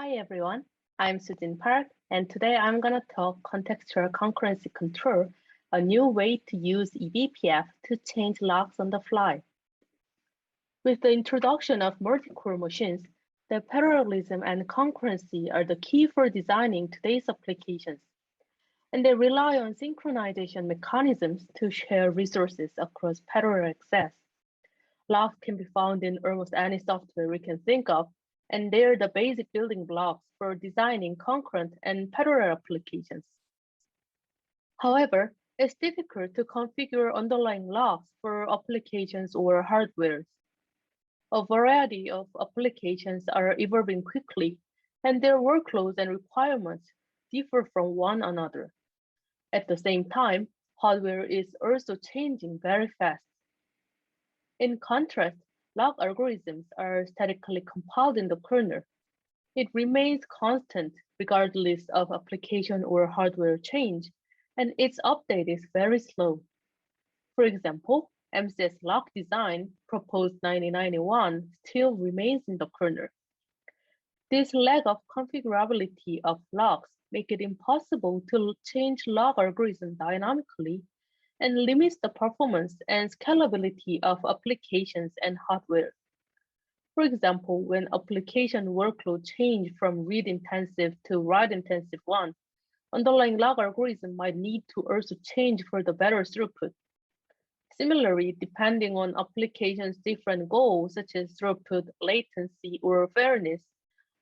Hi everyone, I'm Sujin Park, and today I'm going to talk contextual concurrency control, a new way to use eBPF to change locks on the fly. With the introduction of multi-core machines, the parallelism and concurrency are the key for designing today's applications, and they rely on synchronization mechanisms to share resources across parallel access. Locks can be found in almost any software we can think of, and they're the basic building blocks for designing concurrent and parallel applications. However, it's difficult to configure underlying locks for applications or hardware. A variety of applications are evolving quickly, and their workloads and requirements differ from one another. At the same time, hardware is also changing very fast. In contrast, lock algorithms are statically compiled in the kernel. It remains constant regardless of application or hardware change, and its update is very slow. For example, MCS lock design proposed 1991 still remains in the kernel. This lack of configurability of locks make it impossible to change lock algorithms dynamically and limits the performance and scalability of applications and hardware. For example, when application workload change from read-intensive to write-intensive one, underlying log algorithm might need to also change for the better throughput. Similarly, depending on application's different goals, such as throughput, latency, or fairness,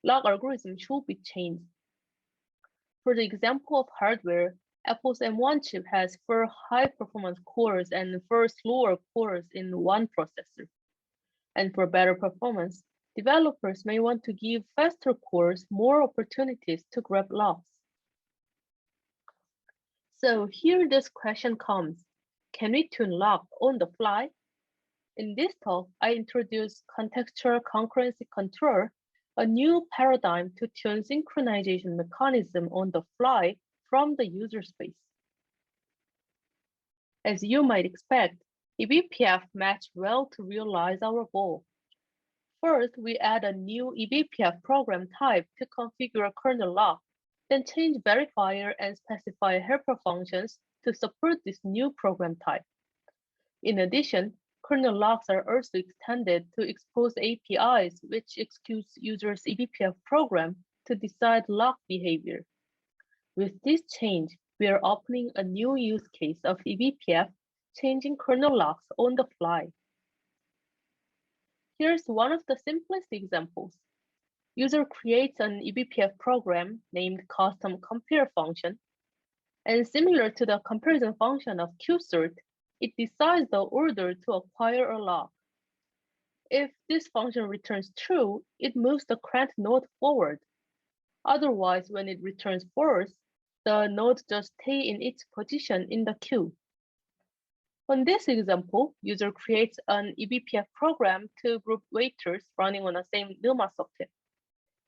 log algorithm should be changed. For the example of hardware, Apple's M1 chip has 4 high-performance cores and 4 slower cores in one processor. And for better performance, developers may want to give faster cores more opportunities to grab locks. So here this question comes, can we tune lock on the fly? In this talk, I introduce contextual concurrency control, a new paradigm to tune synchronization mechanism on the fly from the user space. As you might expect, eBPF matched well to realize our goal. First, we add a new eBPF program type to configure kernel lock, then change verifier and specify helper functions to support this new program type. In addition, kernel locks are also extended to expose APIs, which executes users' eBPF program to decide lock behavior. With this change, we are opening a new use case of eBPF, changing kernel locks on the fly. Here's one of the simplest examples. User creates an eBPF program named custom compare function, and similar to the comparison function of qsort, it decides the order to acquire a lock. If this function returns true, it moves the current node forward. Otherwise, when it returns false, the node just stays in its position in the queue. On this example, user creates an eBPF program to group waiters running on the same NUMA socket.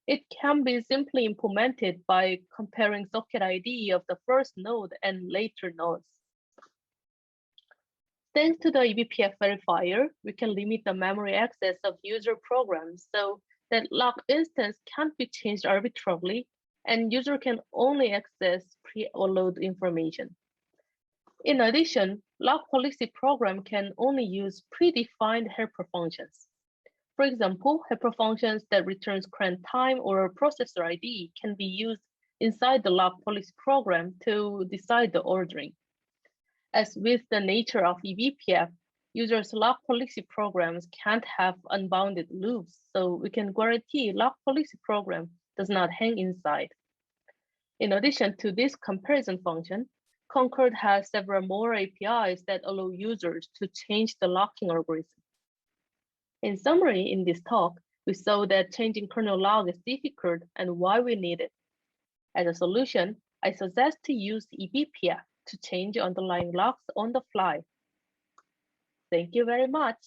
It can be simply implemented by comparing socket ID of the first node and later nodes. Thanks to the eBPF verifier, we can limit the memory access of user programs so that lock instance can't be changed arbitrarily and user can only access pre-load information. In addition, lock policy program can only use predefined helper functions. For example, helper functions that returns current time or processor ID can be used inside the lock policy program to decide the ordering. As with the nature of eBPF, users' lock policy programs can't have unbounded loops, so we can guarantee lock policy program does not hang inside. In addition to this comparison function, Concord has several more APIs that allow users to change the locking algorithm. In summary, in this talk, we saw that changing kernel lock is difficult and why we need it. As a solution, I suggest to use eBPF to change underlying locks on the fly. Thank you very much.